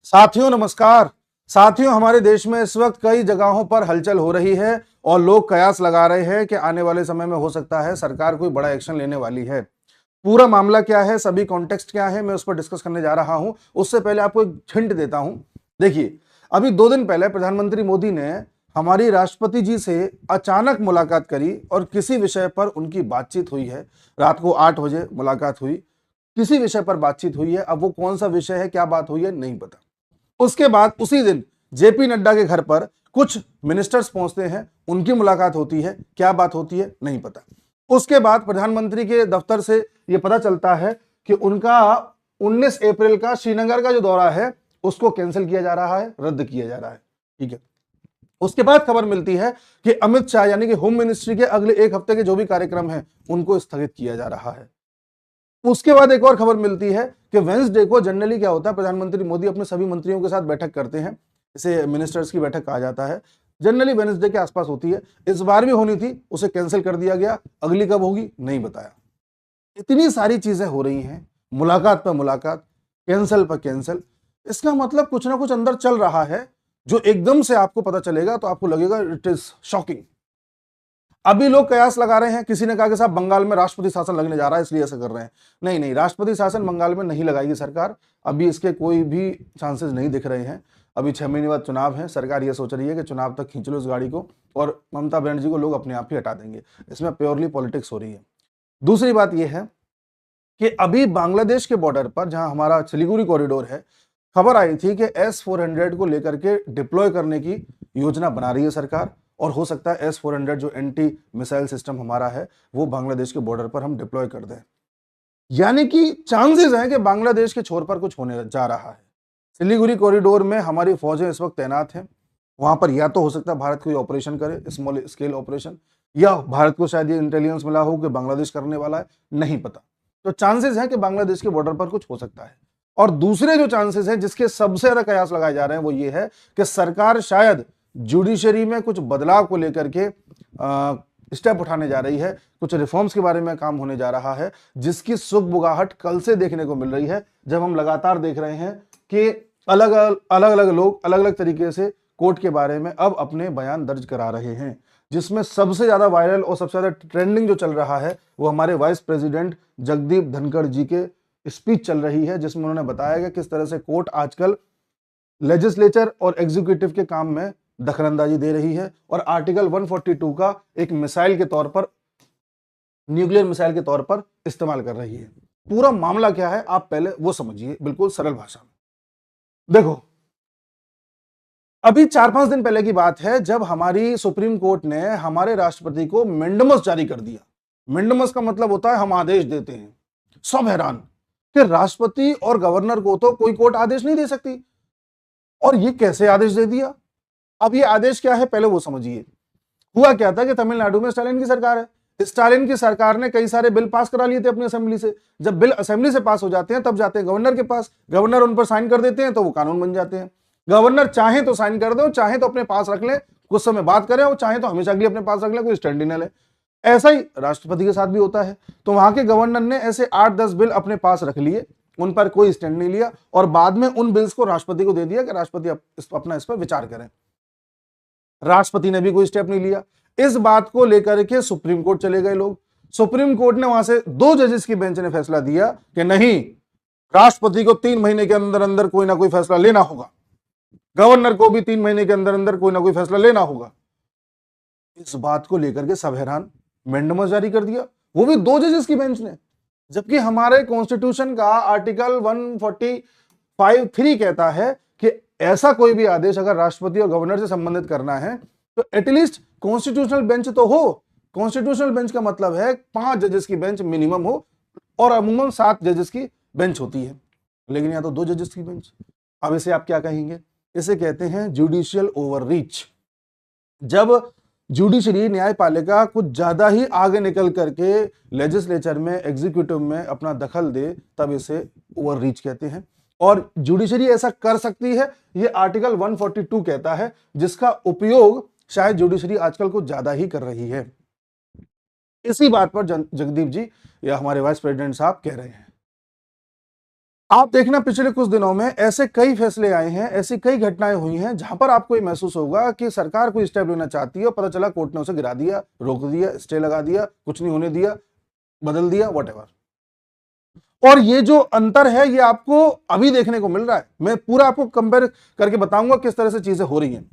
साथियों नमस्कार। साथियों, हमारे देश में इस वक्त कई जगहों पर हलचल हो रही है और लोग कयास लगा रहे हैं कि आने वाले समय में हो सकता है सरकार कोई बड़ा एक्शन लेने वाली है। पूरा मामला क्या है, सभी कॉन्टेक्स्ट क्या है, मैं उस पर डिस्कस करने जा रहा हूं। उससे पहले आपको एक हिंट देता हूं। देखिए, अभी 2 दिन पहले प्रधानमंत्री मोदी ने हमारी राष्ट्रपति जी से अचानक मुलाकात करी और किसी विषय पर उनकी बातचीत हुई है। रात को 8 बजे मुलाकात हुई, किसी विषय पर बातचीत हुई है। अब वो कौन सा विषय है, क्या बात हुई है, नहीं पता। उसके बाद उसी दिन जेपी नड्डा के घर पर कुछ मिनिस्टर्स पहुंचते हैं, उनकी मुलाकात होती है, क्या बात होती है नहीं पता। उसके बाद प्रधानमंत्री के दफ्तर से यह पता चलता है कि उनका 19 अप्रैल का श्रीनगर का जो दौरा है उसको कैंसिल किया जा रहा है, रद्द किया जा रहा है। ठीक है। उसके बाद खबर मिलती है कि अमित शाह यानी कि होम मिनिस्ट्री के अगले 1 हफ्ते के जो भी कार्यक्रम है उनको स्थगित किया जा रहा है। उसके बाद एक और खबर मिलती है कि वेंसडे को जनरली क्या होता है, प्रधानमंत्री मोदी अपने सभी मंत्रियों के साथ बैठक करते हैं, इसे मिनिस्टर्स की बैठक कहा जाता है। जनरली वेंसडे के आसपास होती है। इस बार भी होनी थी, उसे कैंसिल कर दिया गया। अगली कब होगी नहीं बताया। इतनी सारी चीजें हो रही हैं, मुलाकात पर मुलाकात, कैंसिल पर कैंसिल। इसका मतलब कुछ ना कुछ अंदर चल रहा है जो एकदम से आपको पता चलेगा तो आपको लगेगा इट इज शॉकिंग। अभी लोग कयास लगा रहे हैं, किसी ने कहा कि साहब बंगाल में राष्ट्रपति शासन लगने जा रहा है इसलिए ऐसा कर रहे हैं। नहीं नहीं, राष्ट्रपति शासन बंगाल में नहीं लगाएगी सरकार। अभी इसके कोई भी चांसेस नहीं दिख रहे हैं। अभी 6 महीने बाद चुनाव है, सरकार ये सोच रही है कि चुनाव तक खींच लो इस गाड़ी को और ममता बनर्जी को लोग अपने आप ही हटा देंगे। इसमें प्योरली पॉलिटिक्स हो रही है। दूसरी बात यह है कि अभी बांग्लादेश के बॉर्डर पर जहां हमारा सिलीगुड़ी कॉरिडोर है, खबर आई थी कि S-400 को लेकर के डिप्लॉय करने की योजना बना रही है सरकार और हो सकता है S-400 जो एंटी मिसाइल सिस्टम हमारा है वो बांग्लादेश के बॉर्डर पर हम डिप्लॉय कर दें। यानी कि चांसेस हैं कि बांग्लादेश के छोर पर कुछ होने जा रहा है। सिलीगुड़ी कॉरिडोर में हमारी फौजें इस वक्त तैनात हैं। वहां पर या तो हो सकता है भारत कोई ऑपरेशन करे, स्मॉल स्केल ऑपरेशन, या भारत को शायद ये इंटेलिजेंस मिला हो कि बांग्लादेश करने वाला है, नहीं पता। तो चांसेस हैं कि बांग्लादेश के बॉर्डर पर कुछ हो सकता है। और दूसरे जो चांसेस हैं जिसके सबसे ज्यादा कयास लगाए जा रहे हैं वो ये है कि सरकार शायद जुडिशरी में कुछ बदलाव को लेकर के स्टेप उठाने जा रही है, कुछ रिफॉर्म्स के बारे में काम होने जा रहा है, जिसकी सुगबुगाहट कल से देखने को मिल रही है, जब हम लगातार देख रहे हैं कि अलग अलग लोग अलग अलग तरीके से कोर्ट के बारे में अब अपने बयान दर्ज करा रहे हैं। जिसमें सबसे ज्यादा वायरल और सबसे ज्यादा ट्रेंडिंग जो चल रहा है वो हमारे वाइस प्रेसिडेंट जगदीप धनखड़ जी के स्पीच चल रही है, जिसमें उन्होंने बताया कि किस तरह से कोर्ट आजकल लेजिस्लेचर और एग्जीक्यूटिव के काम में दखलंदाजी दे रही है और आर्टिकल 142 का एक मिसाइल के तौर पर, न्यूक्लियर मिसाइल के तौर पर इस्तेमाल कर रही है। पूरा मामला क्या है आप पहले वो समझिए, बिल्कुल सरल भाषा में। देखो, अभी 4-5 दिन पहले की बात है जब हमारी सुप्रीम कोर्ट ने हमारे राष्ट्रपति को मेंडमस जारी कर दिया। मेंडमस का मतलब होता है हम आदेश देते हैं। सब हैरान कि राष्ट्रपति और गवर्नर को तो कोई कोर्ट आदेश नहीं दे सकती, और ये कैसे आदेश दे दिया। अब ये आदेश क्या है पहले वो समझिए। हुआ क्या था कि तमिलनाडु में स्टालिन की सरकार है। स्टालिन की सरकार ने कई सारे बिल पास करा लिए थे अपनी असेंबली से। जब बिल असेंबली से पास हो जाते हैं तब जाते हैं गवर्नर के पास, गवर्नर उन पर साइन कर देते हैं तो वो कानून बन जाते हैं। गवर्नर चाहे तो साइन कर दो, चाहे तो अपने पास रख ले, कुछ समय बात करें, और चाहे तो हमेशा के लिए अपने पास रख ले, कोई स्टैंड न ले। ऐसा ही राष्ट्रपति के साथ भी होता है। तो वहां के गवर्नर ने ऐसे 8-10 बिल अपने पास रख लिए, उन पर कोई स्टैंड नहीं लिया और बाद में उन बिल्स को राष्ट्रपति को दे दिया कि राष्ट्रपति अपना इस पर विचार करें। राष्ट्रपति ने भी कोई स्टेप नहीं लिया। इस बात को लेकर के सुप्रीम कोर्ट चले गए लोग। सुप्रीम कोर्ट ने वहां से 2 जजेस की बेंच ने फैसला दिया कि नहीं, राष्ट्रपति को 3 महीने के अंदर अंदर कोई ना कोई फैसला लेना होगा, गवर्नर को भी 3 महीने के अंदर अंदर कोई ना कोई फैसला लेना होगा। इस बात को लेकर के सब हैरान। मेंडमस जारी कर दिया, वो भी 2 जजेस की बेंच ने, जबकि हमारे कॉन्स्टिट्यूशन का आर्टिकल 145(3) कहता है कि ऐसा कोई भी आदेश अगर राष्ट्रपति और गवर्नर से संबंधित करना है तो एटलीस्ट कॉन्स्टिट्यूशनल बेंच तो हो। कॉन्स्टिट्यूशनल बेंच का मतलब है 5 जजेस की बेंच मिनिमम हो और अमूमन 7 जजेस की बेंच होती है, लेकिन यहाँ तो 2 जजेस की बेंच। अब इसे आप क्या कहेंगे? इसे कहते हैं जुडिशियल ओवररीच। जब जुडिशरी, न्यायपालिका कुछ ज्यादा ही आगे निकल करके लेजिस्लेचर में, एग्जीक्यूटिव में अपना दखल दे, तब इसे ओवररीच कहते हैं। और जुडिशरी ऐसा कर सकती है, ये आर्टिकल 142 कहता है, जिसका उपयोग शायद जुडिशरी आजकल कुछ ज्यादा ही कर रही है। इसी बात पर जगदीप जी या हमारे वाइस प्रेसिडेंट साहब कह रहे हैं। आप देखना पिछले कुछ दिनों में ऐसे कई फैसले आए हैं, ऐसी कई घटनाएं हुई हैं जहां पर आपको ये महसूस होगा कि सरकार कोई स्टेप लेना चाहती है और पता चला कोर्ट ने उसे गिरा दिया, रोक दिया, स्टे लगा दिया, कुछ नहीं होने दिया, बदल दिया, व्हाटएवर। और ये जो अंतर है ये आपको अभी देखने को मिल रहा है। मैं पूरा आपको कंपेयर करके बताऊंगा किस तरह से चीजें हो रही हैं।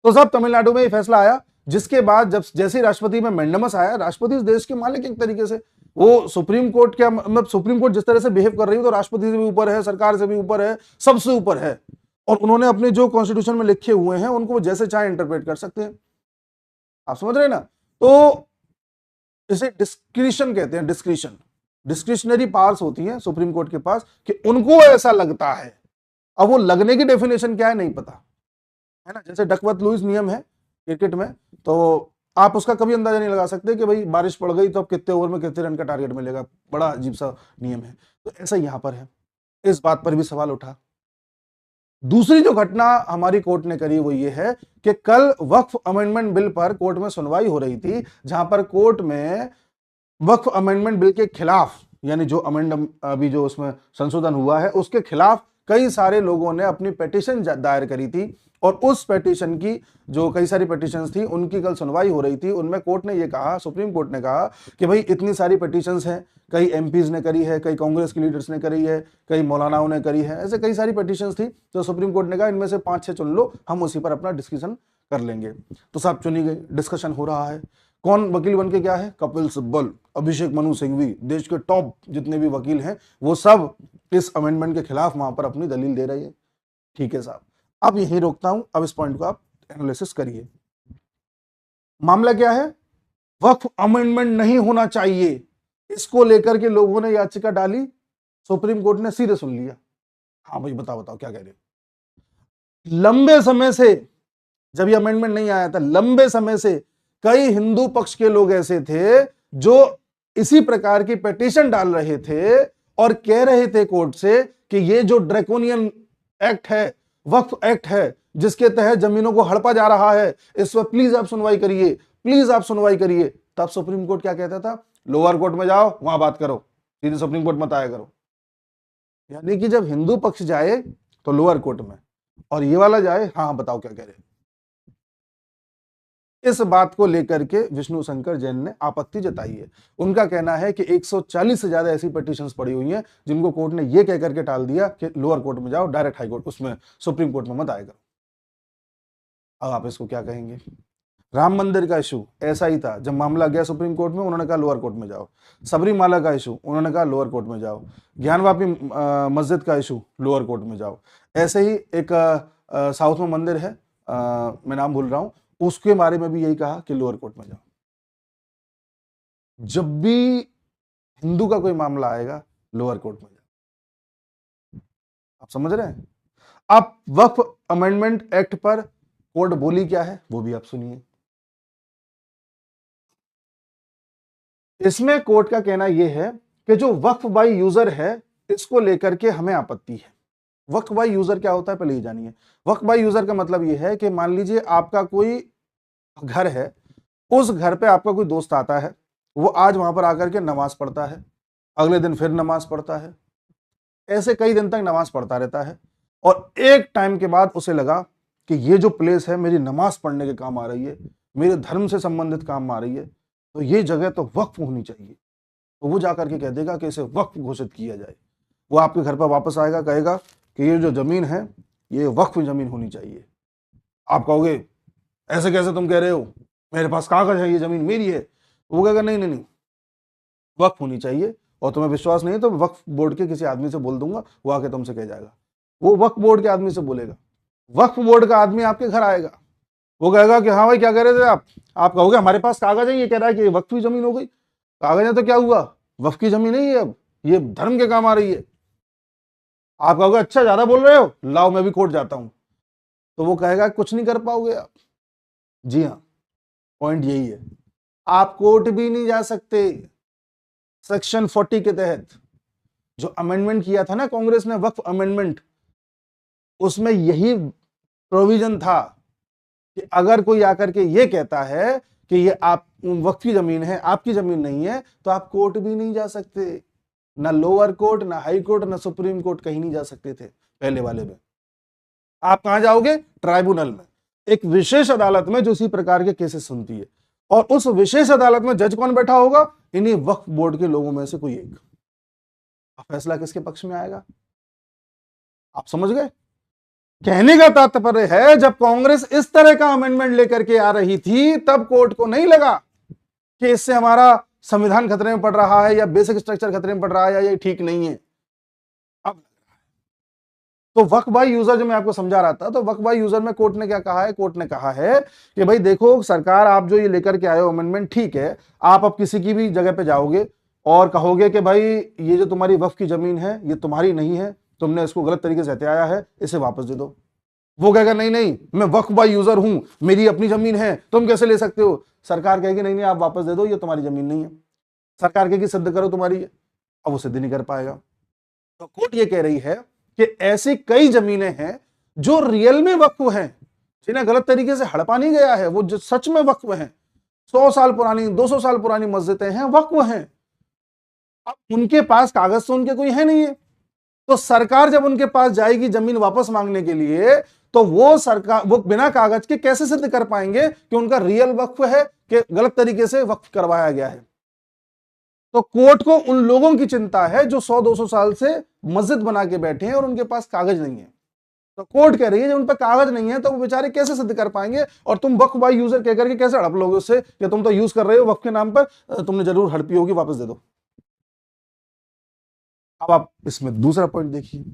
तो साहब तमिलनाडु में ये फैसला आया, जिसके बाद जब जैसे ही राष्ट्रपति में मैंडेमस आया, राष्ट्रपति इस देश के मालिक एक तरीके से, वो सुप्रीम कोर्ट क्या मतलब सुप्रीम कोर्ट जिस तरह से बिहेव कर रही है तो राष्ट्रपति से भी ऊपर है, सरकार से भी ऊपर है, सबसे ऊपर है। और उन्होंने अपने जो कॉन्स्टिट्यूशन में लिखे हुए हैं उनको वो जैसे चाहे इंटरप्रेट कर सकते हैं। आप समझ रहे हैं ना? तो इसे डिस्क्रिशन कहते हैं, डिस्क्रिशन, डिस्क्रिशनरी पावर्स होती हैं सुप्रीम कोर्ट के पास कि उनको ऐसा लगता है। अब वो लगने की डेफिनेशन क्या है नहीं पता, है ना। जैसे डकवर्थ लुईस नियम है क्रिकेट में, तो आप उसका कभी अंदाजा नहीं लगा सकते कि भाई बारिश पड़ गई तो अब कितने ओवर में कितने रन का टारगेट मिलेगा, बड़ा अजीब सा नियम है। तो ऐसा यहां पर है, इस बात पर भी सवाल उठा। दूसरी जो घटना हमारी कोर्ट ने करी वो ये है कि कल वक्फ अमेंडमेंट बिल पर कोर्ट में सुनवाई हो रही थी, जहां पर कोर्ट में वक्फ अमेंडमेंट बिल के खिलाफ, यानी जो अमेंड अभी जो उसमें संशोधन हुआ है उसके खिलाफ कई सारे लोगों ने अपनी पिटीशन दायर करी थी। और उस पिटीशन की जो कई सारी पिटीशंस थी उनकी कल सुनवाई हो रही थी। उनमें कोर्ट ने ये कहा, सुप्रीम कोर्ट ने कहा कि भाई इतनी सारी पिटीशंस हैं, कई एमपीज ने करी है, कई कांग्रेस के लीडर्स ने करी है, कई मौलानाओं ने करी है, ऐसे कई सारी पिटीशंस थी। तो सुप्रीम कोर्ट ने कहा इनमें से 5-6 चुन लो, हम उसी पर अपना डिस्कशन कर लेंगे। तो साहब चुनी गई, डिस्कशन हो रहा है। कौन वकील बन के क्या है? कपिल सिब्बल, अभिषेक मनु सिंघवी, देश के टॉप जितने भी वकील हैं वो सब इस अमेंडमेंट के खिलाफ वहां पर अपनी दलील दे रही है। ठीक है साहब, अब यहीं रोकता हूं, अब इस पॉइंट को आप एनालिसिस करिए। मामला क्या है? वक्फ अमेंडमेंट नहीं होना चाहिए, इसको लेकर के लोगों ने याचिका डाली, सुप्रीम कोर्ट ने सीधे सुन लिया। हाँ भाई बताओ बताओ क्या कह रहे हो। लंबे समय से जब ये अमेंडमेंट नहीं आया था, लंबे समय से कई हिंदू पक्ष के लोग ऐसे थे जो इसी प्रकार की पिटीशन डाल रहे थे और कह रहे थे कोर्ट से कि ये जो ड्रैकोनियन एक्ट है, वक्फ एक्ट है, जिसके तहत जमीनों को हड़पा जा रहा है, इस पर प्लीज आप सुनवाई करिए, प्लीज आप सुनवाई करिए। तब सुप्रीम कोर्ट क्या कहता था? लोअर कोर्ट में जाओ, वहां बात करो, सीधे सुप्रीम कोर्ट मत आया करो। यानी कि जब हिंदू पक्ष जाए तो लोअर कोर्ट में, और ये वाला जाए, हाँ हाँ बताओ क्या कह रहे हैं। इस बात को लेकर के विष्णु शंकर जैन ने आपत्ति जताई है। उनका कहना है कि 140 से ज्यादा ऐसी पिटीशंस पड़ी हुई हैं जिनको कोर्ट ने यह कह करके टाल दिया कि लोअर कोर्ट में जाओ, डायरेक्ट हाई कोर्ट, उसमें सुप्रीम कोर्ट में मत आएगा। अब आप इसको क्या कहेंगे? राम मंदिर का इशू ऐसा ही था, जब मामला गया सुप्रीम कोर्ट में उन्होंने कहा लोअर कोर्ट में जाओ। सबरीमाला का इशू उन्होंने कहा लोअर कोर्ट में जाओ। ज्ञानवापी मस्जिद का इशू लोअर कोर्ट में जाओ। ऐसे ही एक साउथ में मंदिर है, मैं नाम भूल रहा हूं, उसके बारे में भी यही कहा कि लोअर कोर्ट में जाओ। जब भी हिंदू का कोई मामला आएगा लोअर कोर्ट में जाओ। आप समझ रहे हैं? आप वक्फ अमेंडमेंट एक्ट पर कोर्ट बोली क्या है वो भी आप सुनिए। इसमें कोर्ट का कहना यह है कि जो वक्फ बाय यूजर है इसको लेकर के हमें आपत्ति है। वक्फ बाय यूजर क्या होता है पहले ये जानिए। वक्फ बाय यूजर का मतलब यह है कि मान लीजिए आपका कोई घर है, उस घर पे आपका कोई दोस्त आता है, वो आज वहां पर आकर के नमाज पढ़ता है, अगले दिन फिर नमाज पढ़ता है, ऐसे कई दिन तक नमाज पढ़ता रहता है, और एक टाइम के बाद उसे लगा कि ये जो प्लेस है मेरी नमाज पढ़ने के काम आ रही है, मेरे धर्म से संबंधित काम आ रही है, तो ये जगह तो वक्फ होनी चाहिए। तो वो जाकर के कह देगा कि इसे वक्फ घोषित किया जाए। वो आपके घर पर वापस आएगा, कहेगा कि ये जो जमीन है ये वक्फ जमीन होनी चाहिए। आप कहोगे ऐसे कैसे तुम कह रहे हो, मेरे पास कागज है, ये जमीन मेरी है। वो कहेगा नहीं नहीं नहीं, वक्फ होनी चाहिए। और तुम्हें विश्वास नहीं है तो वक्फ बोर्ड के किसी आदमी से बोल दूंगा, वो आके तुमसे कह जाएगा। वो वक्फ बोर्ड के आदमी से बोलेगा, वक्फ बोर्ड का आदमी आपके घर आएगा, वो कहेगा कि हाँ भाई क्या कह रहे थे आप कहोगे हमारे पास कागज है, ये कह रहा है कि वक्फ की जमीन हो गई। कागज है तो क्या हुआ, वक्फ की जमीन नहीं है, अब ये धर्म के काम आ रही है। आप कहोगे अच्छा ज्यादा बोल रहे हो, लाओ मैं भी कोर्ट जाता हूं। तो वो कहेगा कुछ नहीं कर पाओगे आप। जी हाँ, पॉइंट यही है, आप कोर्ट भी नहीं जा सकते। सेक्शन 40 के तहत जो अमेंडमेंट किया था ना कांग्रेस ने, वक्फ अमेंडमेंट, उसमें यही प्रोविजन था कि अगर कोई आकर के ये कहता है कि ये आप वक्फ की जमीन है, आपकी जमीन नहीं है, तो आप कोर्ट भी नहीं जा सकते। ना लोअर कोर्ट, ना हाई कोर्ट, ना सुप्रीम कोर्ट, कहीं नहीं जा सकते थे पहले वाले में। आप कहां जाओगे? ट्राइब्यूनल में, एक विशेष अदालत में जो इसी प्रकार के केसेस सुनती है। और उस विशेष अदालत में जज कौन बैठा होगा? इन्हीं वक्फ बोर्ड के लोगों में से कोई एक। अब फैसला किसके पक्ष में आएगा? आप समझ गए? कहने का तात्पर्य है, जब कांग्रेस इस तरह का अमेंडमेंट लेकर के आ रही थी, तब कोर्ट को नहीं लगा कि इससे हमारा संविधान खतरे में पड़ रहा है या बेसिक स्ट्रक्चर खतरे में पड़ रहा है या ये ठीक नहीं है। अब तो वक्फ बाय यूजर जो मैं आपको समझा रहा था, तो वक्फ बाय यूजर में कोर्ट ने क्या कहा है? कोर्ट ने कहा है कि भाई देखो सरकार, आप जो ये लेकर के आए हो अमेंडमेंट, ठीक है, आप अब किसी की भी जगह पे जाओगे और कहोगे कि भाई ये जो तुम्हारी वक्फ की जमीन है ये तुम्हारी नहीं है, तुमने इसको गलत तरीके से हथियाया है, इसे वापस दे दो। वो कहेगा नहीं नहीं, मैं वक्फ बाय यूजर हूं, मेरी अपनी जमीन है, तुम कैसे ले सकते हो? सरकार कहेगी नहीं नहीं, आप वापस दे दो, ये तुम्हारी जमीन नहीं है। सरकार कहेगी सिद्ध करो तुम्हारी है, अब वो सिद्ध नहीं कर पाएगा। तो कोर्ट ये कह रही है कि ऐसी कई जमीनें हैं जो रियल में वक्फ हैं, जिन्हें गलत तरीके से हड़पा नहीं गया है, वो जो सच में वक्फ हैं, 100 साल पुरानी 200 साल पुरानी मस्जिदें हैं, वक्फ हैं। अब उनके पास कागज तो उनके कोई है नहीं है, तो सरकार जब उनके पास जाएगी जमीन वापस मांगने के लिए, तो वो बिना कागज के कैसे सिद्ध कर पाएंगे कि उनका रियल वक्फ है कि गलत तरीके से वक्फ करवाया गया है? तो कोर्ट को उन लोगों की चिंता है जो 100-200 साल से मस्जिद बना के बैठे हैं और उनके पास कागज नहीं है। तो कोर्ट कह रही है जब उन पर कागज नहीं है तो वो बेचारे कैसे सिद्ध कर पाएंगे, और तुम वक्फ बाय यूजर कह करके कैसे हड़प लोगे उससे कि तुम तो यूज कर रहे हो वक्फ के नाम पर, तुमने जरूर हड़पी होगी, वापस दे दो। अब आप इसमें दूसरा पॉइंट देखिए,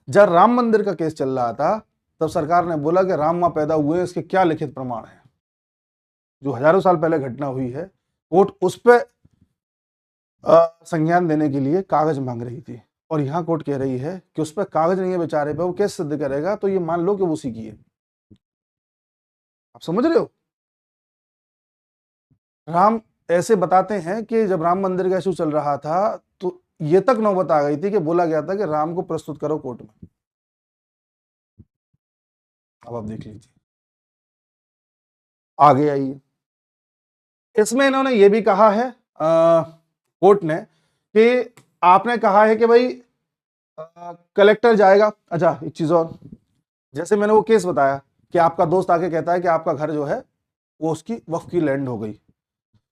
जब राम मंदिर का केस चल रहा था तब सरकार ने बोला कि राम वहां पैदा हुए, इसके क्या लिखित प्रमाण है? जो हजारों साल पहले घटना हुई है, कोर्ट उस पर संज्ञान देने के लिए कागज मांग रही थी, और यहां कोर्ट कह रही है कि उस पर कागज नहीं है बेचारे पे, वो कैसे सिद्ध करेगा? तो ये मान लो कि वो उसी की है। आप समझ रहे हो? राम ऐसे बताते हैं कि जब राम मंदिर का इशू चल रहा था तो ये तक नौबत आ गई थी कि बोला गया था कि राम को प्रस्तुत करो कोर्ट में। अब आप देख लीजिए, आगे आइए। इसमें इन्होंने ये भी कहा है कोर्ट ने कि आपने कहा है कि भाई कलेक्टर जाएगा। अच्छा एक चीज और, जैसे मैंने वो केस बताया कि आपका दोस्त आके कहता है कि आपका घर जो है वो उसकी वक्फ की लैंड हो गई,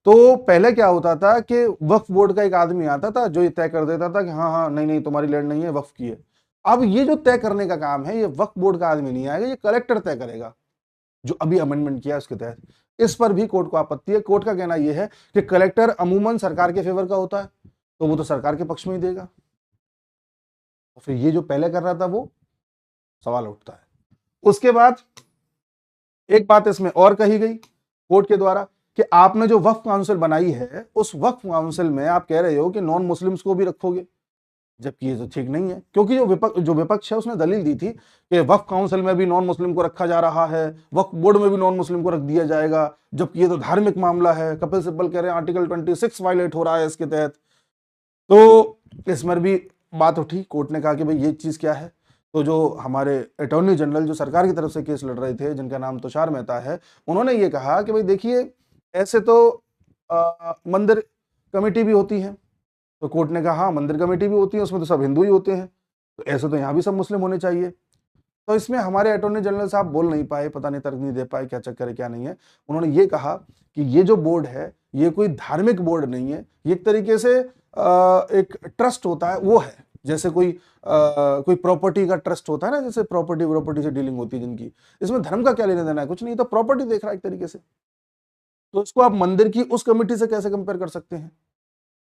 तो पहले क्या होता था कि वक्फ बोर्ड का एक आदमी आता था जो ये तय कर देता था कि हाँ हाँ नहीं नहीं तुम्हारी लैंड नहीं है, वक्फ की है। अब ये जो तय करने का काम है ये वक्फ बोर्ड का आदमी नहीं आएगा, ये कलेक्टर तय करेगा, जो अभी अमेंडमेंट किया उसके तहत। इस पर भी कोर्ट को आपत्ति है। कोर्ट का कहना यह है कि कलेक्टर अमूमन सरकार के फेवर का होता है, तो वो तो सरकार के पक्ष में ही देगा, तो फिर ये जो पहले कर रहा था वो सवाल उठता है। उसके बाद एक बात इसमें और कही गई कोर्ट के द्वारा कि आपने जो वक्फ काउंसिल बनाई है उस वक्फ काउंसिल में आप कह रहे हो कि नॉन मुस्लिम्स को भी रखोगे, जबकि ये तो ठीक नहीं है, क्योंकि जो विपक्ष है उसने दलील दी थी कि वक्फ काउंसिल में भी नॉन मुस्लिम को रखा जा रहा है, वक्फ बोर्ड में भी नॉन मुस्लिम को रख दिया जाएगा, जबकि ये तो धार्मिक मामला है। कपिल सिब्बल कह रहे हैं आर्टिकल 26 वायलेट हो रहा है इसके तहत। तो इसमें भी बात उठी, कोर्ट ने कहा कि भाई ये चीज क्या है। तो जो हमारे अटॉर्नी जनरल जो सरकार की तरफ से केस लड़ रहे थे, जिनका नाम तुषार मेहता है, उन्होंने ये कहा कि भाई देखिए ऐसे तो मंदिर कमेटी भी होती है, तो कोर्ट ने कहा हाँ मंदिर कमेटी भी होती है, उसमें तो सब हिंदू ही होते हैं, तो ऐसे तो यहाँ भी सब मुस्लिम होने चाहिए। तो इसमें हमारे अटॉर्नी जनरल साहब बोल नहीं पाए, पता नहीं तर्क नहीं दे पाए, क्या चक्कर है क्या नहीं है। उन्होंने ये कहा कि ये जो बोर्ड है ये कोई धार्मिक बोर्ड नहीं है, ये एक तरीके से एक ट्रस्ट होता है, वो है जैसे कोई प्रॉपर्टी का ट्रस्ट होता है ना, जैसे प्रॉपर्टी से डीलिंग होती है जिनकी, इसमें धर्म का क्या लेना देना है, कुछ नहीं, तो प्रॉपर्टी देख रहा है एक तरीके से। तो इसको आप मंदिर की उस कमेटी से कैसे कंपेयर कर सकते हैं?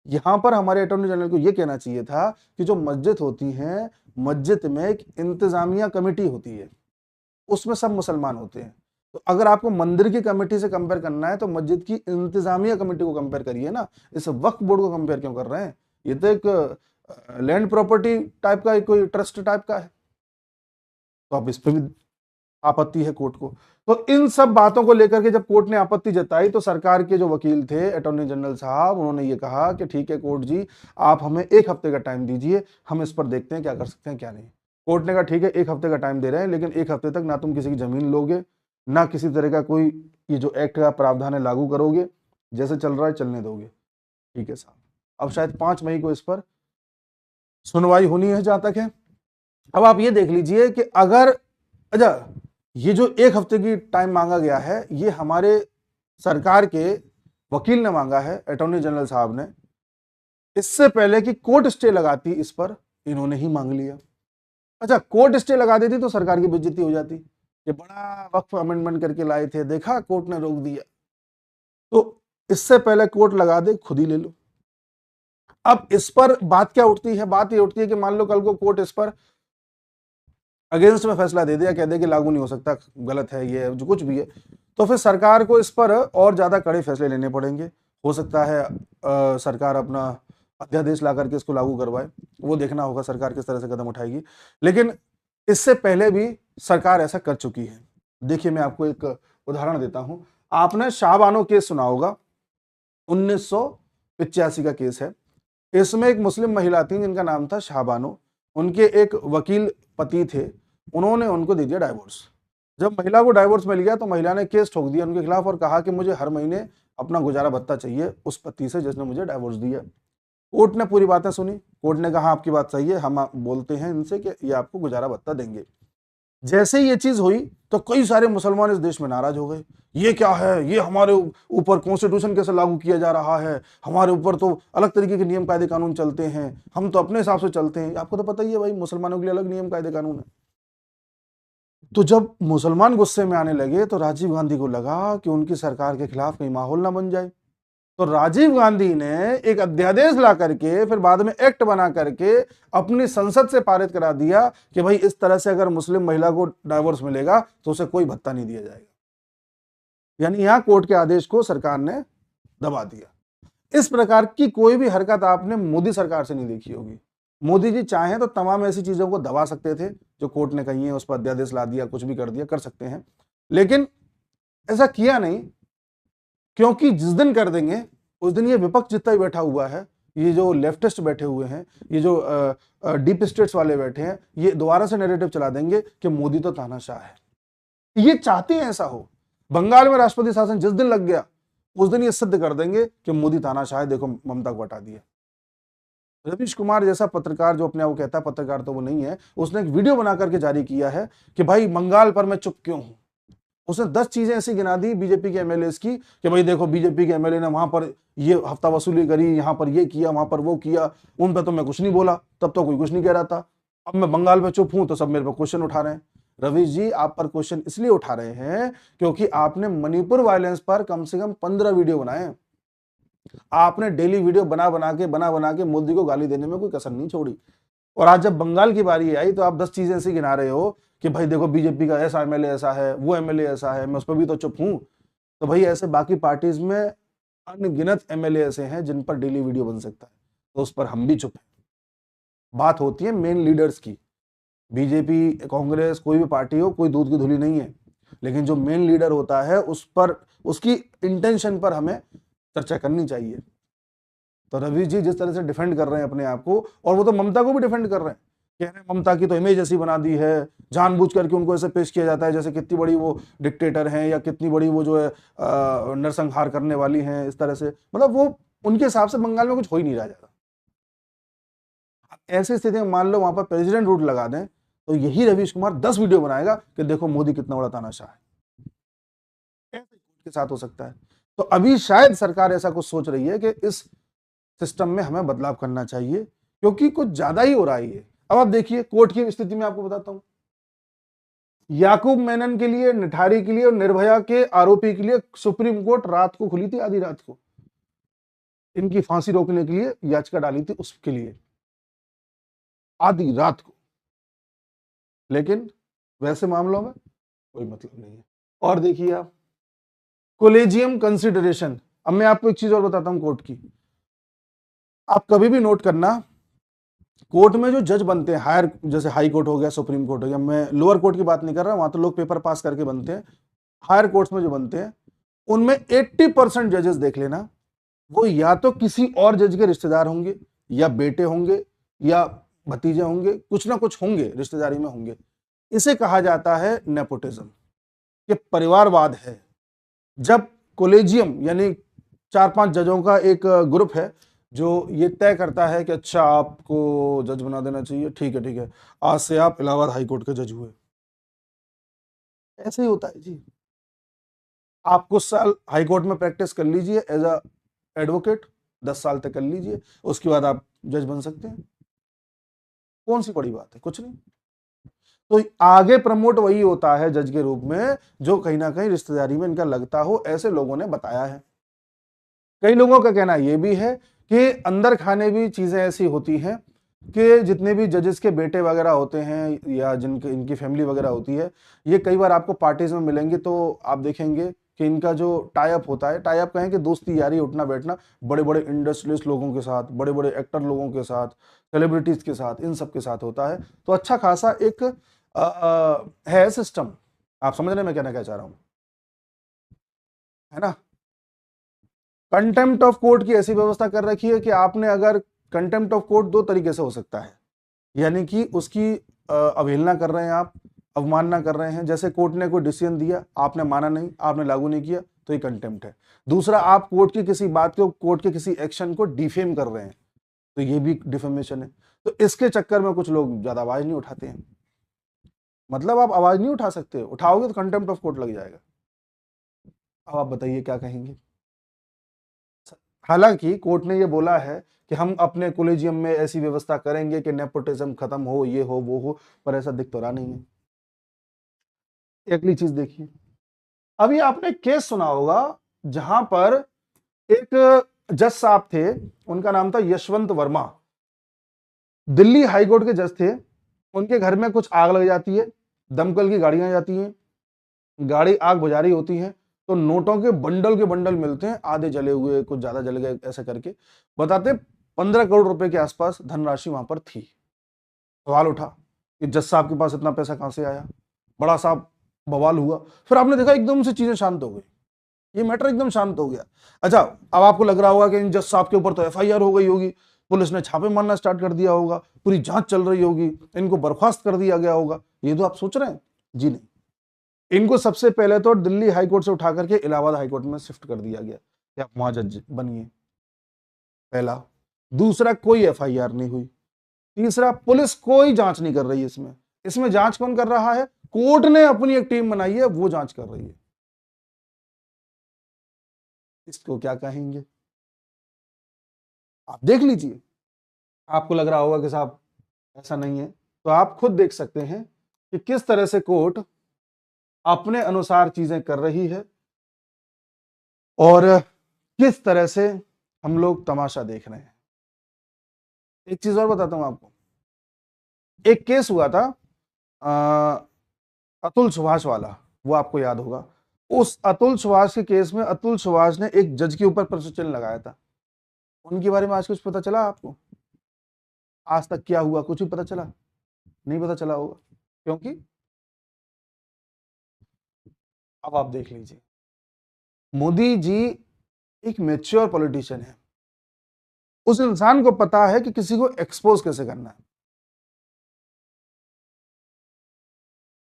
यहां पर हमारे अटॉर्नी जनरल को यह कहना चाहिए था कि जो मस्जिद होती है, मस्जिद में एक इंतजामिया कमेटी होती है, उसमें सब मुसलमान होते हैं। तो अगर आपको मंदिर की कमेटी से कंपेयर करना है तो मस्जिद की इंतजामिया कमेटी को कंपेयर करिए ना, इस वक्फ बोर्ड को कंपेयर क्यों कर रहे हैं? ये तो एक लैंड प्रॉपर्टी टाइप का, कोई ट्रस्ट टाइप का है। तो अब इस पर भी आपत्ति है कोर्ट को। तो इन सब बातों को लेकर के जब कोर्ट ने आपत्ति जताई तो सरकार के जो वकील थे अटॉर्नी जनरल साहब, उन्होंने ये कहा कि ठीक है कोर्ट जी, आप हमें 1 हफ्ते का टाइम दीजिए, हम इस पर देखते हैं क्या कर सकते हैं क्या नहीं। कोर्ट ने कहा ठीक है 1 हफ्ते का टाइम दे रहे हैं, लेकिन 1 हफ्ते तक ना तुम किसी की जमीन लोगे, ना किसी तरह का कोई ये जो एक्ट का प्रावधान है लागू करोगे, जैसे चल रहा है चलने दोगे। ठीक है साहब। अब शायद 5 मई को इस पर सुनवाई होनी है जहां तक है। अब आप ये देख लीजिए कि अगर अच्छा ये जो 1 हफ्ते की टाइम मांगा गया है ये हमारे सरकार के वकील ने मांगा है, अटॉर्नी जनरल साहब ने। इससे पहले कि कोर्ट स्टे लगाती इस पर इन्होंने ही मांग लिया। अच्छा कोर्ट स्टे लगा देती तो सरकार की बेइज्जती हो जाती। ये बड़ा वक्फ अमेंडमेंट करके लाए थे, देखा कोर्ट ने रोक दिया। तो इससे पहले कोर्ट लगा दे, खुद ही ले लो। अब इस पर बात क्या उठती है? बात ये उठती है कि मान लो कल को कोर्ट इस पर अगेंस्ट में फैसला दे दिया, कह दे कि लागू नहीं हो सकता, गलत है, ये जो कुछ भी है, तो फिर सरकार को इस पर और ज्यादा कड़े फैसले लेने पड़ेंगे। हो सकता है सरकार अपना अध्यादेश ला करके इसको लागू करवाए, वो देखना होगा सरकार किस तरह से कदम उठाएगी। लेकिन इससे पहले भी सरकार ऐसा कर चुकी है। देखिए मैं आपको एक उदाहरण देता हूं। आपने शाहबानो केस सुना होगा, 1985 का केस है। इसमें एक मुस्लिम महिला थी जिनका नाम था शाहबानो। उनके एक वकील पति थे, उन्होंने उनको दे दिया डाइवोर्स। जब महिला को डाइवोर्स मिल गया तो महिला ने केस ठोक दिया उनके खिलाफ और कहा कि मुझे हर महीने अपना गुजारा भत्ता चाहिए उस पति से जिसने मुझे डाइवोर्स दिया। कोर्ट ने पूरी बातें सुनी, कोर्ट ने कहा आपकी बात सही है, हम बोलते हैं इनसे कि ये आपको गुजारा भत्ता देंगे। जैसे ही ये चीज हुई तो कई सारे मुसलमान इस देश में नाराज हो गए। ये क्या है, ये हमारे ऊपर कॉन्स्टिट्यूशन कैसे लागू किया जा रहा है, हमारे ऊपर तो अलग तरीके के नियम कायदे कानून चलते हैं, हम तो अपने हिसाब से चलते हैं। आपको तो पता ही है भाई, मुसलमानों के लिए अलग नियम कायदे कानून है। तो जब मुसलमान गुस्से में आने लगे तो राजीव गांधी को लगा कि उनकी सरकार के खिलाफ कहीं माहौल ना बन जाए। तो राजीव गांधी ने एक अध्यादेश ला करके फिर बाद में एक्ट बना करके अपनी संसद से पारित करा दिया कि भाई इस तरह से अगर मुस्लिम महिला को डाइवोर्स मिलेगा तो उसे कोई भत्ता नहीं दिया जाएगा। यानी यहां कोर्ट के आदेश को सरकार ने दबा दिया। इस प्रकार की कोई भी हरकत आपने मोदी सरकार से नहीं देखी होगी। मोदी जी चाहें तो तमाम ऐसी चीजों को दबा सकते थे जो कोर्ट ने कही है, उस पर अध्यादेश ला दिया, कुछ भी कर दिया, कर सकते हैं, लेकिन ऐसा किया नहीं। क्योंकि जिस दिन कर देंगे उस दिन ये विपक्ष जितना ही बैठा हुआ है, ये जो लेफ्टिस्ट बैठे हुए हैं, ये जो डीप स्टेट्स वाले बैठे हैं, ये दोबारा से नैरेटिव चला देंगे कि मोदी तो तानाशाह है। ये चाहते हैं ऐसा हो। बंगाल में राष्ट्रपति शासन जिस दिन लग गया उस दिन ये सिद्ध कर देंगे कि मोदी तानाशाह है, देखो ममता को हटा दिया। रवीश कुमार जैसा पत्रकार जो अपने आप को कहता है पत्रकार, तो वो नहीं है, उसने एक वीडियो बना करके जारी किया है कि भाई बंगाल पर मैं चुप क्यों हूं। उसने 10 चीजें ऐसी गिना दी बीजेपी के एमएलए की कि भाई देखो बीजेपी के एमएलए ने वहां पर ये हफ्ता वसूली करी, यहां पर ये किया, वहां पर वो किया, उन पर तो मैं कुछ नहीं बोला, तब तो कोई कुछ नहीं कह रहा था, अब मैं बंगाल में चुप हूं तो सब मेरे पर क्वेश्चन उठा रहे हैं। रवीश जी आप पर क्वेश्चन इसलिए उठा रहे हैं क्योंकि आपने मणिपुर वायलेंस पर कम से कम 15 वीडियो बनाए। आपने डेली वीडियो बना बना के मोदी को गाली देने में कोई कसर नहीं छोड़ी। और आज जब बंगाल की बारी आई तो आप 10 चीजें ऐसी गिना रहे हो कि भाई देखो बीजेपी का ऐसा एमएलए ऐसा है, वो एमएलए ऐसा है, मैं उस पर भी तो चुप हूं। तो भाई ऐसे बाकी पार्टीज में अनगिनत एमएलए ऐसे हैं जिन पर डेली वीडियो बन सकता है, तो उस पर हम भी चुप हैं। बात होती है मेन लीडर्स की। बीजेपी, कांग्रेस, कोई भी पार्टी हो, कोई दूध की धुली नहीं है, लेकिन जो मेन लीडर होता है उस पर, उसकी इंटेंशन पर हमें चर्चा करनी चाहिए। तो रवीश जी जिस तरह से डिफेंड कर रहे हैं अपने आप को, और वो तो ममता को भी डिफेंड कर रहे हैं, कह रहे हैं ममता की तो इमेज ऐसी बना दी है, जानबूझ करके उनको ऐसे पेश किया जाता है जैसे कितनी बड़ी वो डिक्टेटर हैं या कितनी बड़ी वो जो है नरसंहार करने वाली हैं, इस तरह से। मतलब वो उनके हिसाब से बंगाल में कुछ हो ही नहीं रहा जाता। ऐसी स्थिति में मान लो वहां पर प्रेसिडेंट रूट लगा दें तो यही रवीश कुमार 10 वीडियो बनाएगा कि देखो मोदी कितना बड़ा तानाशाह है। कैसे के साथ हो सकता है? तो अभी शायद सरकार ऐसा कुछ सोच रही है कि इस सिस्टम में हमें बदलाव करना चाहिए क्योंकि कुछ ज्यादा ही हो रहा है ये। अब आप देखिए कोर्ट की स्थिति में आपको बताता हूं, याकूब मेनन के लिए, निठारी के लिए और निर्भया के आरोपी के लिए सुप्रीम कोर्ट रात को खुली थी, आधी रात को इनकी फांसी रोकने के लिए याचिका डाली थी, उसके लिए आधी रात को। लेकिन वैसे मामलों में कोई मतलब नहीं है। और देखिए आप कोलेजियम कंसिडरेशन। अब मैं आपको एक चीज और बताता हूं कोर्ट की, आप कभी भी नोट करना, कोर्ट में जो जज बनते हैं, हायर, जैसे हाई कोर्ट हो गया, सुप्रीम कोर्ट हो गया, मैं लोअर कोर्ट की बात नहीं कर रहा, वहां तो लोग पेपर पास करके बनते हैं। हायर कोर्ट्स में जो बनते हैं उनमें 80% जजेस देख लेना, वो या तो किसी और जज के रिश्तेदार होंगे, या बेटे होंगे, या भतीजे होंगे, कुछ ना कुछ होंगे, रिश्तेदारी में होंगे। इसे कहा जाता है नेपोटिज्म, ये परिवारवाद है। जब कोलेजियम यानी 4-5 जजों का एक ग्रुप है जो ये तय करता है कि अच्छा आपको जज बना देना चाहिए, ठीक है ठीक है, आज से आप इलाहाबाद हाई कोर्ट के जज हुए। ऐसे ही होता है जी। आप कुछ साल हाई कोर्ट में प्रैक्टिस कर लीजिए एज अ एडवोकेट, 10 साल तक कर लीजिए, उसके बाद आप जज बन सकते हैं। कौन सी बड़ी बात है, कुछ नहीं। तो आगे प्रमोट वही होता है जज के रूप में जो कहीं ना कहीं रिश्तेदारी में इनका लगता हो, ऐसे लोगों ने बताया है। कई लोगों का कहना यह भी है कि अंदर खाने भी चीजें ऐसी होती हैं कि जितने भी जजेस के बेटे वगैरह होते हैं या जिनके इनकी फैमिली वगैरह होती है, ये कई बार आपको पार्टीज में मिलेंगे तो आप देखेंगे कि इनका जो टाई अप होता है, टाई अप कहें कि दोस्ती यारी, उठना बैठना बड़े बड़े इंडस्ट्रियलिस्ट लोगों के साथ, बड़े बड़े एक्टर लोगों के साथ, सेलिब्रिटीज के साथ, इन सब के साथ होता है। तो अच्छा खासा एक है सिस्टम। आप समझ रहे हैं मैं कहना क्या चाह रहा हूं, है ना। कंटेम्प्ट ऑफ कोर्ट की ऐसी व्यवस्था कर रखी है कि आपने अगर कंटेम्प्ट ऑफ कोर्ट दो तरीके से हो सकता है, यानी कि उसकी अवहेलना कर रहे हैं आप, अवमानना कर रहे हैं। जैसे कोर्ट ने कोई डिसीजन दिया, आपने माना नहीं, आपने लागू नहीं किया, तो ये कंटेम्प्ट है। दूसरा, आप कोर्ट की किसी बात को, कोर्ट के किसी एक्शन को डिफेम कर रहे हैं, तो ये भी डिफेमेशन है। तो इसके चक्कर में कुछ लोग ज्यादा आवाज नहीं उठाते हैं। मतलब आप आवाज नहीं उठा सकते, उठाओगे तो कंटेम्प्ट ऑफ कोर्ट लग जाएगा। अब आप बताइए क्या कहेंगे। हालांकि कोर्ट ने ये बोला है कि हम अपने कॉलेजियम में ऐसी व्यवस्था करेंगे कि नेपोटिज्म खत्म हो, ये हो वो हो, पर ऐसा दिख तो रहा नहीं है। अगली चीज देखिए, अभी आपने केस सुना होगा जहां पर एक जज साहब थे, उनका नाम था यशवंत वर्मा, दिल्ली हाई कोर्ट के जज थे। उनके घर में कुछ आग लग जाती है, दमकल की गाड़ियां जाती हैं, गाड़ी आग बुझा रही होती है, तो नोटों के बंडल मिलते हैं, आधे जले हुए, कुछ ज्यादा जल गए, ऐसे करके बताते 15 करोड़ रुपए के आसपास धनराशि वहां पर थी। सवाल उठा कि जज साहब के पास इतना पैसा कहां से आया, बड़ा साहब बवाल हुआ। फिर आपने देखा एकदम से चीजें शांत हो गई, ये मैटर एकदम शांत हो गया। अच्छा, अब आपको लग रहा होगा कि इन जज साहब के ऊपर तो एफआईआर हो गई होगी, पुलिस ने छापे मारना स्टार्ट कर दिया होगा, पूरी जांच चल रही होगी, इनको बर्खास्त कर दिया गया होगा, ये तो आप सोच रहे हैं। जी नहीं, इनको सबसे पहले तो दिल्ली हाई कोर्ट से उठा करके इलाहाबाद हाई कोर्ट में शिफ्ट कर दिया गया कि आप वहां जज बनिए, पहला। दूसरा, कोई एफआईआर नहीं हुई। तीसरा, पुलिस कोई जांच नहीं कर रही है इसमें। इसमें जांच कौन कर रहा है, कोर्ट ने अपनी एक टीम बनाई है, वो जांच कर रही है। इसको क्या कहेंगे, आप देख लीजिए। आपको लग रहा होगा कि साहब ऐसा नहीं है, तो आप खुद देख सकते हैं कि किस तरह से कोर्ट अपने अनुसार चीजें कर रही है और किस तरह से हम लोग तमाशा देख रहे हैं। एक चीज और बताता हूं आपको, एक केस हुआ था अतुल सुभाष वाला, वो आपको याद होगा। उस अतुल सुभाष के केस में अतुल सुभाष ने एक जज के ऊपर प्रश्न चिन्ह लगाया था। उनके बारे में आज कुछ पता चला आपको, आज तक क्या हुआ, कुछ भी पता चला नहीं, पता चला होगा, क्योंकि अब आप देख लीजिए, मोदी जी एक मैच्योर पॉलिटिशियन है। उस इंसान को पता है कि किसी को एक्सपोज कैसे करना है।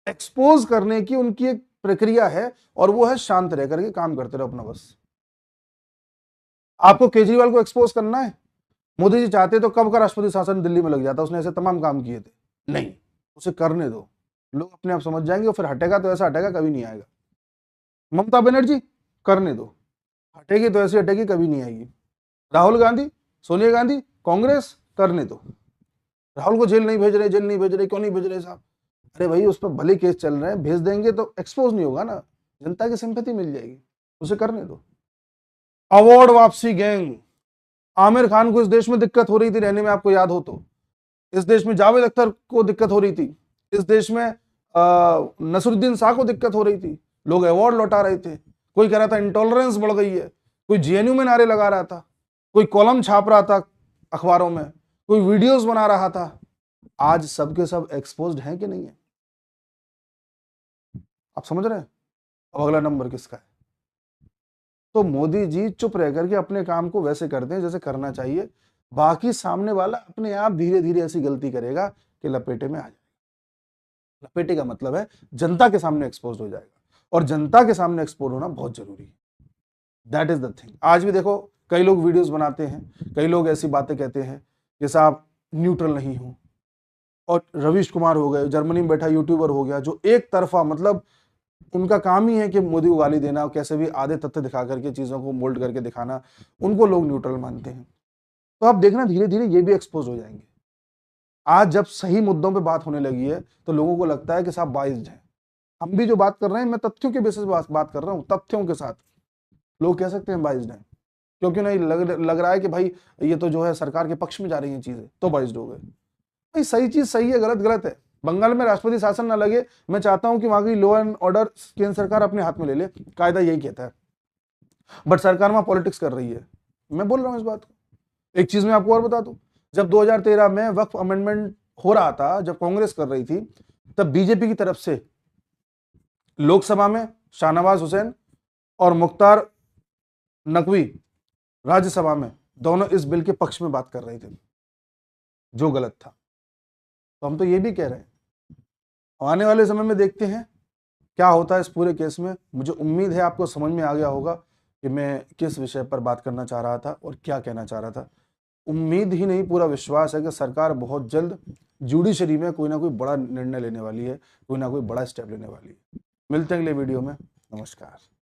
एक्सपोज करने की उनकी एक प्रक्रिया है, और वो है शांत रह करके काम करते रहो अपना बस। आपको केजरीवाल को एक्सपोज करना है, मोदी जी चाहते तो कब का राष्ट्रपति शासन दिल्ली में लग जाता, उसने ऐसे तमाम काम किए थे। नहीं, उसे करने दो, लोग अपने आप समझ जाएंगे, और फिर हटेगा तो ऐसा हटेगा कभी नहीं आएगा। ममता बनर्जी, करने दो, हटेगी तो ऐसी हटेगी, कभी नहीं आएगी। राहुल गांधी, सोनिया गांधी, कांग्रेस, करने दो। राहुल को जेल नहीं भेज रहे, जेल नहीं भेज रहे, क्यों नहीं भेज रहे साहब? अरे भाई, उस पर भले केस चल रहे हैं, भेज देंगे तो एक्सपोज नहीं होगा ना, जनता की सिंपैथी मिल जाएगी, उसे करने दो। अवार्ड वापसी गैंग, आमिर खान को इस देश में दिक्कत हो रही थी रहने में, आपको याद हो तो। इस देश में जावेद अख्तर को दिक्कत हो रही थी, इस देश में नसरुद्दीन शाह को दिक्कत हो रही थी, लोग अवार्ड लौटा रहे थे। कोई कह रहा था इंटॉलरेंस बढ़ गई है, कोई जेएनयू में नारे लगा रहा था, कोई कॉलम छाप रहा था अखबारों में, कोई वीडियोस बना रहा था। आज सबके सब एक्सपोज्ड हैं कि नहीं है? आप समझ रहे हैं? अब अगला नंबर किसका है? तो मोदी जी चुप रह करके अपने काम को वैसे करते हैं जैसे करना चाहिए, बाकी सामने वाला अपने आप धीरे धीरे ऐसी गलती करेगा कि लपेटे में आ जाएगा। लपेटे का मतलब है जनता के सामने एक्सपोज हो जाएगा, और जनता के सामने एक्सपोज होना बहुत जरूरी है। That is the thing. आज भी देखो, कई लोग वीडियोस बनाते हैं, कई लोग ऐसी बातें कहते हैं कि साहब न्यूट्रल नहीं हो, और रवीश कुमार हो गए, जर्मनी में बैठा यूट्यूबर हो गया, जो एक तरफा मतलब उनका काम ही है कि मोदी को गाली देना, कैसे भी आधे तथ्य दिखा करके चीजों को मोल्ड करके दिखाना, उनको लोग न्यूट्रल मानते हैं। तो आप देखना धीरे धीरे ये भी एक्सपोज हो जाएंगे। आज जब सही मुद्दों पे बात होने लगी है तो लोगों को लगता है कि साहब बाइज्ड है। हम भी जो बात कर रहे हैं, मैं तथ्यों के बेसिस पे बात कर रहा हूँ, तथ्यों के साथ। लोग कह सकते हैं बाइज्ड है, क्योंकि नहीं लग रहा है कि भाई ये तो जो है सरकार के पक्ष में जा रही हैं चीजें, तो बाइज्ड हो गए। भाई सही चीज सही है, गलत गलत है। बंगाल में राष्ट्रपति शासन ना लगे, मैं चाहता हूं कि वहां की लॉ एंड ऑर्डर केंद्र सरकार अपने हाथ में ले ले, कायदा यही कहता है, बट सरकार वहां पॉलिटिक्स कर रही है। मैं बोल रहा हूं इस बात को। एक चीज मैं आपको और बता दूं, जब 2013 में वक्फ अमेंडमेंट हो रहा था, जब कांग्रेस कर रही थी, तब बीजेपी की तरफ से लोकसभा में शाहनवाज हुसैन और मुख्तार नकवी राज्यसभा में दोनों इस बिल के पक्ष में बात कर रहे थे, जो गलत था। तो हम तो ये भी कह रहे हैं, आने वाले समय में देखते हैं क्या होता है इस पूरे केस में। मुझे उम्मीद है आपको समझ में आ गया होगा कि मैं किस विषय पर बात करना चाह रहा था और क्या कहना चाह रहा था। उम्मीद ही नहीं, पूरा विश्वास है कि सरकार बहुत जल्द जुडिशरी में कोई ना कोई बड़ा निर्णय लेने वाली है, कोई ना कोई बड़ा स्टेप लेने वाली है। मिलते हैं अगले वीडियो में। नमस्कार।